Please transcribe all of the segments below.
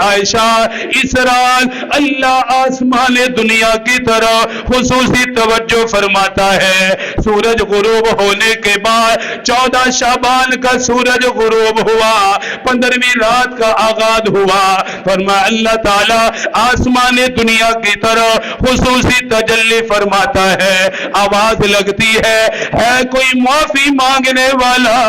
عائشہ اس رات اللہ آسمان دنیا کی طرف خصوصی توجہ فرماتا ہے. سورج غروب ہونے کے بعد 14 شعبان کا سورج غروب ہوا, 15ویں رات کا آغاز ہوا. فرمایا اللہ تعالیٰ آسمان دنیا کی طرف خصوصی تجلی فرماتا ہے. آواز لگتی ہے کوئی معافی مانگنے والا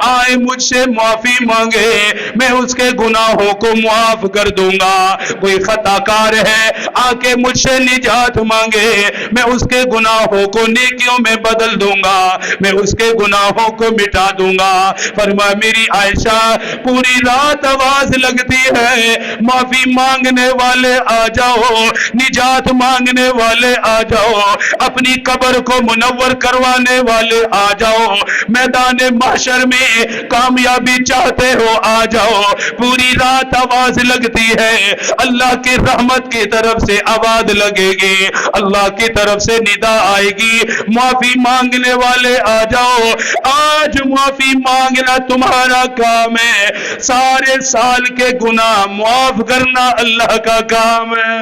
آئے مجھ سے معافی مانگے, میں اس کے گناہوں کو معاف کر دوں گا. کوئی خطا کار ہے آ کے مجھ سے نجات مانگے, میں اس کے گناہوں کو نیکیوں میں بدل دوں گا, میں اس کے گناہوں کو مٹا دوں گا. فرمایا میری عائشہ پوری رات آواز لگتی ہے معافی مانگنے والے آ جاؤ, نجات مانگنے والے آ جاؤ, اپنی قبر کو منور کروانے والے آ جاؤ, میدان محشر میں کامیابی چاہتے ہو آ جاؤ. پوری رات آواز لگتی ہے, اللہ کی رحمت کی طرف سے آواز لگے گی, اللہ کی طرف سے ندا آئے گی, معافی مانگنے والے آ جاؤ. آج معافی مانگنا تمہارا کام ہے, سارے سال کے گناہ معاف کرنا اللہ کا کام ہے.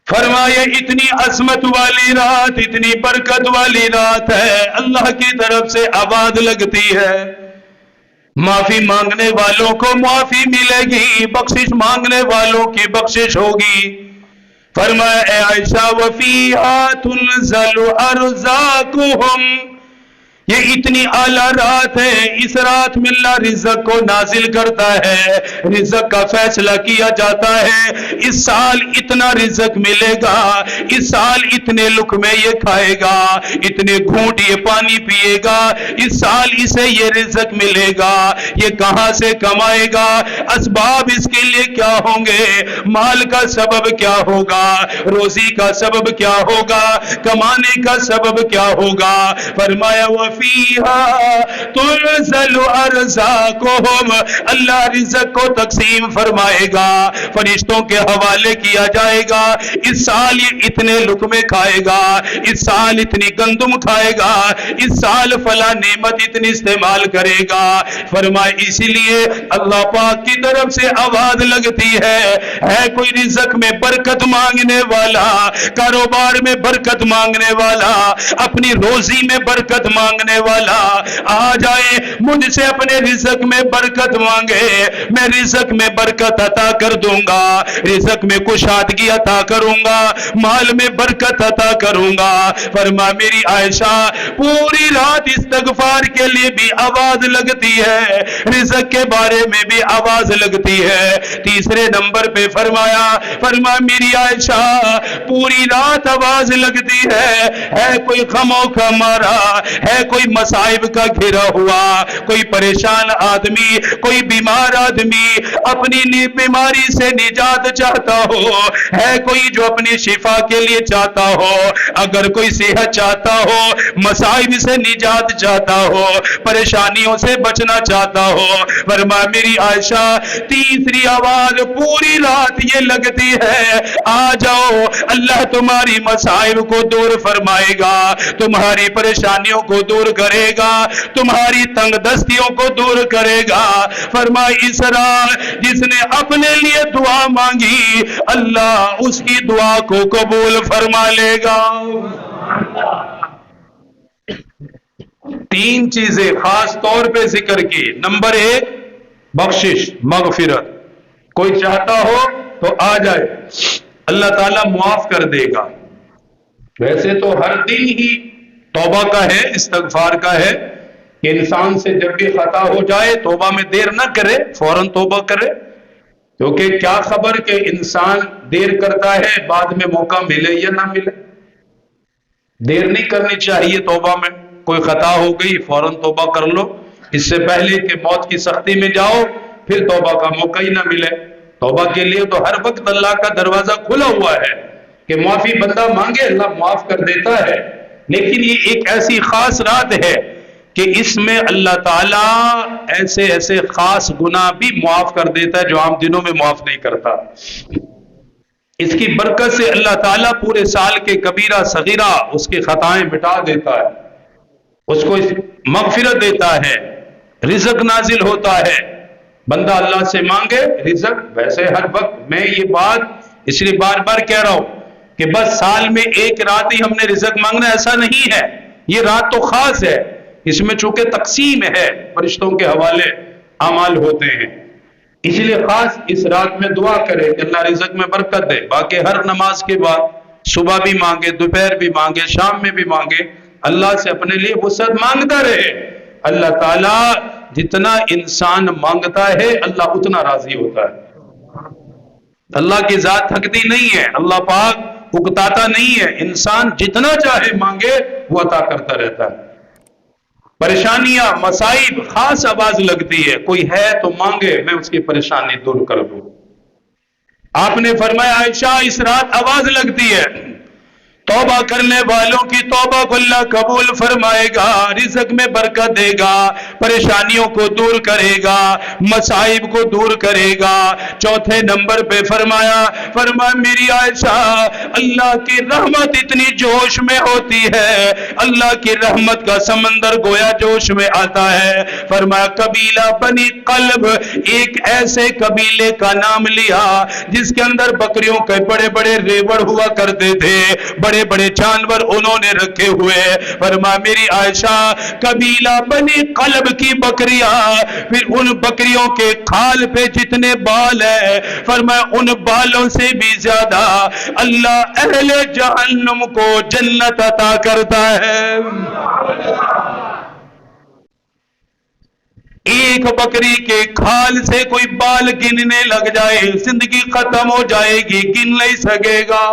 فرمایا اتنی عظمت والی رات, اتنی برکت والی رات ہے, اللہ کی طرف سے آواز لگتی ہے معافی مانگنے والوں کو معافی ملے گی, بخشش مانگنے والوں کی بخشش ہوگی. فرمایا اے عائشہ وفیہا تنزل ارزاقہم, یہ اتنی اعلیٰ رات ہے, اس رات میں اللہ رزق کو نازل کرتا ہے, رزق کا فیصلہ کیا جاتا ہے. اس سال اتنا رزق ملے گا, اس سال اتنے لقمے یہ کھائے گا, اتنے گھونٹ یہ پانی پیے گا, اس سال اسے یہ رزق ملے گا. یہ کہاں سے کمائے گا, اسباب اس کے لیے کیا ہوں گے, مال کا سبب کیا ہوگا, روزی کا سبب کیا ہوگا, کمانے کا سبب کیا ہوگا. فرمایا فیہا تنزل ارزاقہم, اللہ رزق کو تقسیم فرمائے گا, فرشتوں کے حوالے کیا جائے گا. اس سال یہ اتنے لقمے کھائے گا, اس سال اتنی گندم کھائے گا, اس سال فلاں نعمت اتنی استعمال کرے گا. فرمائے اسی لیے اللہ پاک کی طرف سے آواز لگتی ہے کوئی رزق میں برکت مانگنے والا, کاروبار میں برکت مانگنے والا, اپنی روزی میں برکت مانگنے والا آ جائے, مجھ سے اپنے رزق میں برکت مانگے, میں رزق میں برکت عطا کر دوں گا, رزق میں کشادگی عطا کروں گا, مال میں برکت عطا کروں گا. فرما میری عائشہ پوری رات استغفار کے لیے بھی آواز لگتی ہے, رزق کے بارے میں بھی آواز لگتی ہے. تیسرے نمبر پہ فرما میری عائشہ پوری رات آواز لگتی ہے کوئی غموں کا مارا, ہے کوئی مصائب کا گھرا ہوا, کوئی پریشان آدمی, کوئی بیمار آدمی اپنی بیماری سے نجات چاہتا ہو, ہے کوئی جو اپنی شفا کے لیے چاہتا ہو, اگر کوئی صحت چاہتا ہو, مصائب سے نجات چاہتا ہو, پریشانیوں سے بچنا چاہتا ہو. فرما میری عائشہ تیسری آواز پوری رات یہ لگتی ہے آ جاؤ, اللہ تمہاری مصائب کو دور فرمائے گا, تمہاری پریشانیوں کو دور کرے گا, تمہاری تنگ دستیوں کو دور کرے گا. فرمائی اس رات جس نے اپنے لیے دعا مانگی اللہ اس کی دعا کو قبول فرما لے گا. 3 چیزیں خاص طور پہ ذکر کی. نمبر 1 بخشش, مغفرت. کوئی چاہتا ہو تو آ جائے, اللہ تعالیٰ معاف کر دے گا. ویسے تو ہر دن ہی توبہ کا ہے, استغفار کا ہے کہ انسان سے جب بھی خطا ہو جائے توبہ میں دیر نہ کرے, فوراً توبہ کرے, کیونکہ کیا خبر کہ انسان دیر کرتا ہے بعد میں موقع ملے یا نہ ملے. دیر نہیں کرنی چاہیے توبہ میں. کوئی خطا ہو گئی فوراً توبہ کر لو, اس سے پہلے کہ موت کی سختی میں جاؤ پھر توبہ کا موقع ہی نہ ملے. توبہ کے لیے تو ہر وقت اللہ کا دروازہ کھلا ہوا ہے کہ معافی بندہ مانگے اللہ معاف کر دیتا ہے. لیکن یہ ایک ایسی خاص رات ہے کہ اس میں اللہ تعالیٰ ایسے خاص گناہ بھی معاف کر دیتا ہے جو عام دنوں میں معاف نہیں کرتا. اس کی برکت سے اللہ تعالیٰ پورے سال کے کبیرہ صغیرہ اس کی خطائیں مٹا دیتا ہے, اس کو مغفرت دیتا ہے, رزق نازل ہوتا ہے. بندہ اللہ سے مانگے رزق، ویسے ہر وقت میں یہ بات اس لیے بار بار کہہ رہا ہوں کہ بس سال میں ایک رات ہی ہم نے رزق مانگنا، ایسا نہیں ہے. یہ رات تو خاص ہے، اس میں چونکہ تقسیم ہے، فرشتوں کے حوالے اعمال ہوتے ہیں، اس لیے خاص اس رات میں دعا کرے کہ اللہ رزق میں برکت دے. باقی ہر نماز کے بعد صبح بھی مانگے، دوپہر بھی مانگے، شام میں بھی مانگے، اللہ سے اپنے لیے وسعت مانگتا رہے. اللہ تعالیٰ جتنا انسان مانگتا ہے اللہ اتنا راضی ہوتا ہے. اللہ کی ذات تھکتی نہیں ہے، اللہ پاک اکتاتا نہیں ہے، انسان جتنا چاہے مانگے وہ عطا کرتا رہتا ہے. پریشانیاں مصائب خاص آواز لگتی ہے، کوئی ہے تو مانگے میں اس کی پریشانی دور کر دوں. آپ نے فرمایا عائشہ اس رات آواز لگتی ہے، توبہ کرنے والوں کی توبہ کو اللہ قبول فرمائے گا، رزق میں برکت دے گا، پریشانیوں کو دور کرے گا، مصائب کو دور کرے گا. چوتھے نمبر پہ فرمایا میری عائشہ اللہ کی رحمت اتنی جوش میں ہوتی ہے، اللہ کی رحمت کا سمندر گویا جوش میں آتا ہے. فرمایا قبیلہ بنی قلب، ایک ایسے قبیلے کا نام لیا جس کے اندر بکریوں کے بڑے بڑے ریوڑ ہوا کرتے تھے، بڑے بڑے جانور انہوں نے رکھے ہوئے. فرمایا میری عائشہ قبیلہ بنی قلب کی بکریاں، پھر ان بکریوں کے کھال پہ جتنے بال ہیں، فرمایا ان بالوں سے بھی زیادہ اللہ اہل جہنم کو جنت عطا کرتا ہے. ایک بکری کے کھال سے کوئی بال گننے لگ جائے زندگی ختم ہو جائے گی، گن نہیں سکے گا.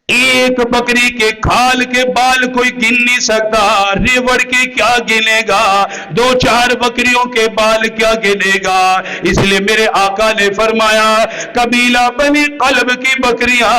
ایک بکری کے کھال کے بال کوئی گن نہیں سکتا، ریوڑ کے کیا گنے گا، دو چار بکریوں کے بال کیا گنے گا. اس لیے میرے آقا نے فرمایا قبیلہ بنی قلب کی بکریاں،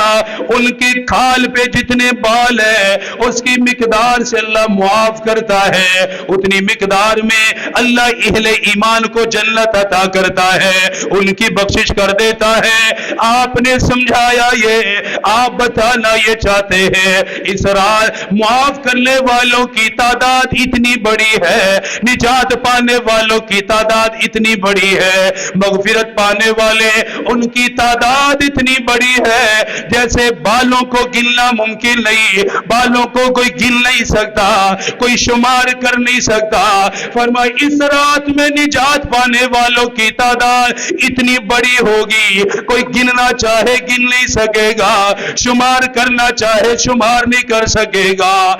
ان کے کھال پہ جتنے بال ہیں اس کی مقدار سے اللہ معاف کرتا ہے، اتنی مقدار میں اللہ اہل ایمان کو جنت عطا کرتا ہے، ان کی بخشش کر دیتا ہے. آپ نے سمجھایا یہ، آپ بتانا یہ چاہتے ہیں اس رات معاف کرنے والوں کی تعداد اتنی بڑی ہے، نجات پانے والوں کی تعداد اتنی بڑی ہے، مغفرت پانے والے ان کی تعداد اتنی بڑی ہے جیسے بالوں کو گننا ممکن نہیں، بالوں کو کوئی گن نہیں سکتا، کوئی شمار کر نہیں سکتا. فرمایا اس رات میں نجات پانے والوں کی تعداد اتنی بڑی ہوگی، کوئی گننا چاہے گن نہیں سکے گا، شمار کرنا چاہے شمار نہیں کر سکے گا.